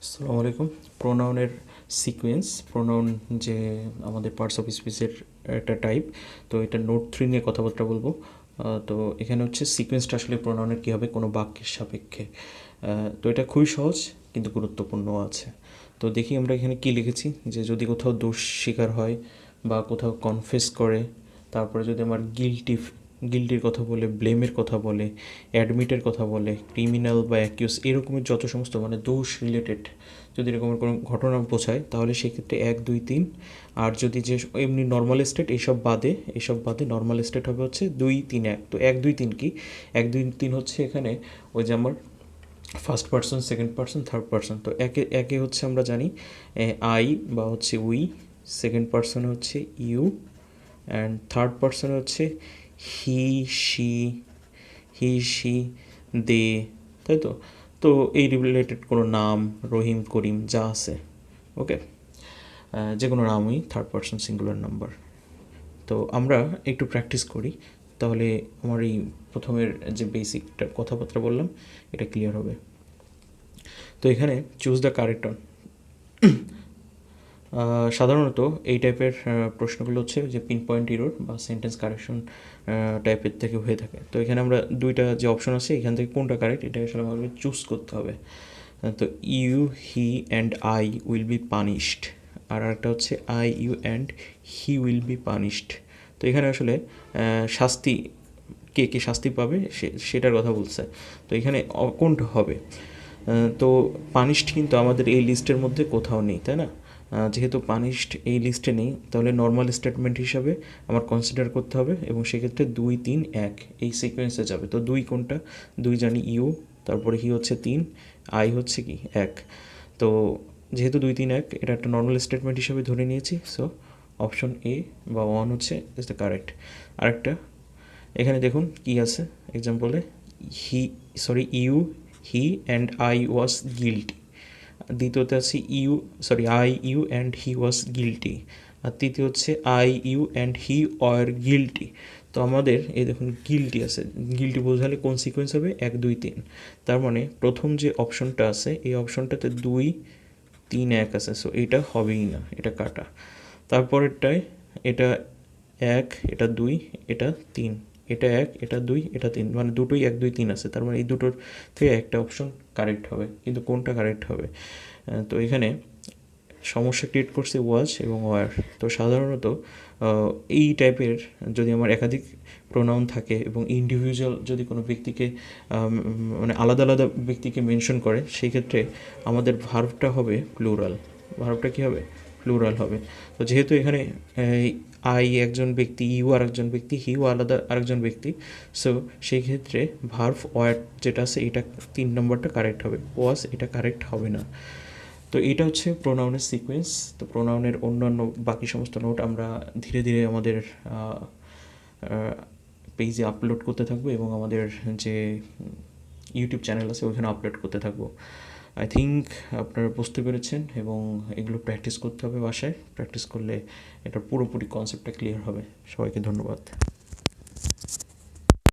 আসসালামু আলাইকুম। প্রোনাউনের sequence, pronoun যে আমাদের পার্টস অফ স্পিচের একটা টাইপ, তো এটা নোট 3 নিয়ে কথাবার্তা বলবো। তো এখানে হচ্ছে সিকোয়েন্সটা আসলে প্রোনাউনের কী হবে কোনো বাক্যের সাপেক্ষে। তো এটা খুবই সহজ কিন্তু গুরুত্বপূর্ণ আছে। তো দেখি আমরা এখানে কী লিখেছি, যে যদি কোথাও দোষ স্বীকার হয় বা কোথাও কনফেস করে, তারপরে যদি আমার গিল্টির কথা বলে, ব্লেমের কথা বলে, অ্যাডমিটের কথা বলে, ক্রিমিনাল বা অ্যাকিউজ এরকমের যত সমস্ত মানে দোষ রিলেটেড যদি এরকমের কোনো ঘটনা বোঝায়, তাহলে সেক্ষেত্রে 1 2 3। আর যদি যে এমনি নর্মাল স্টেট এইসব বাদে নর্মাল স্টেট হবে হচ্ছে 2 3 1। তো 1 2 3 কি, 1 2 3 হচ্ছে এখানে ওই যে আমার first person, second person, third person. তো একে একে হচ্ছে আমরা জানি আই বা হচ্ছে উই, সেকেন্ড পার্সনে হচ্ছে ইউ, অ্যান্ড থার্ড পার্সনে হচ্ছে হি শি, দে, তাই তো। তো এই রিলেটেড কোনো নাম, রহিম, করিম যা আছে, ওকে, যে কোনো নামই থার্ড পার্সন সিঙ্গুলার নাম্বার। তো আমরা একটু প্র্যাকটিস করি, তাহলে আমার এই প্রথমের যে বেসিকটা কথাবার্তা বললাম এটা ক্লিয়ার হবে। তো এখানে চুজ দ্য কারেক্ট অন। সাধারণত এই টাইপের প্রশ্নগুলো হচ্ছে যে পিন পয়েন্ট ইরর বা সেন্টেন্স কারেকশন টাইপের থেকে হয়ে থাকে। তো এখানে আমরা দুইটা যে অপশন আছে এখান থেকে কোনটা কারেক্ট এটা আসলে আমাকে চুজ করতে হবে। তো you, he and I will be punished, আর একটা হচ্ছে I, you and he will be punished. তো এখানে আসলে শাস্তি, কে কে শাস্তি পাবে সেটার কথা বলছে। তো এখানে কোনটা হবে? তো পানিশড কিন্তু আমাদের এই লিস্টের মধ্যে কোথাও নেই, তাই না? যেহেতু পানিশড এই লিস্টে নেই, তাহলে নর্মাল স্টেটমেন্ট হিসাবে আমার কনসিডার করতে হবে, এবং সেক্ষেত্রে 2 3 1 এই সিকোয়েন্সে যাবে। তো 2 কোনটা? 2 জানি ইউ, তারপরে হি হচ্ছে 3, আই হচ্ছে কি 1। তো যেহেতু 2 3 1 এটা একটা নর্মাল স্টেটমেন্ট হিসাবে ধরে নিয়েছি, সো অপশন এ বা 1 হচ্ছে ইজ দ্য কারেক্ট। আরেকটা এখানে দেখুন কি আছে এক্সাম্পলে, you, he and I was guilty. দ্বিতীয়তে আছে I, you and he was guilty. আর তৃতীয় হচ্ছে I, you and he were guilty. তো আমাদের এই দেখুন গিল্টি আছে, গিল্টি বোঝালে কোন সিকোয়েন্স হবে? 1 2 3। তার মানে প্রথম যে অপশনটা আছে এই অপশনটাতে 2 3 1 আছে, সো এটা হবেই না, এটা কাটা। তারপরেরটায় এটা 1, এটা 2, এটা 3, এটা 1, এটা 2, এটা 3, মানে দুটোই 1 2 3 আছে। তার মানে এই দুটোর থেকে একটা অপশন কারেক্ট হবে, কিন্তু কোনটা কারেক্ট হবে? তো এখানে সমস্যা ক্রিয়েট করছে ওয়াজ এবং ওয়ার। তো সাধারণত এই টাইপের যদি আমার একাধিক প্রোনাউন থাকে এবং ইন্ডিভিজুয়াল যদি কোনো ব্যক্তিকে মানে আলাদা আলাদা ব্যক্তিকে মেনশন করে, সেই ক্ষেত্রে আমাদের ভার্বটা হবে প্লুরাল। ভার্বটা কী হবে? প্লুরাল হবে। তো যেহেতু এখানে আই একজন ব্যক্তি, ইউ আর একজন ব্যক্তি, হিউ আলাদা আরেকজন ব্যক্তি, সো সেই ক্ষেত্রে ভার্ভ ওয়ার যেটা আছে এটা 3 নম্বরটা কারেক্ট হবে, ওয়াজ এটা কারেক্ট হবে না। তো এটা হচ্ছে প্রোনাউনের সিকোয়েন্স। তো প্রোনাউনের অন্যান্য বাকি সমস্ত নোট আমরা ধীরে ধীরে আমাদের পেজে আপলোড করতে থাকবো, এবং আমাদের যে ইউটিউব চ্যানেল আছে ওইখানে আপলোড করতে থাকবো। আই থিঙ্ক আপনারা বুঝতে পেরেছেন, এবং এগুলো প্র্যাকটিস করতে হবে বাসায়। প্র্যাকটিস করলে এটার পুরোপুরি কনসেপ্টটা ক্লিয়ার হবে। সবাইকে ধন্যবাদ।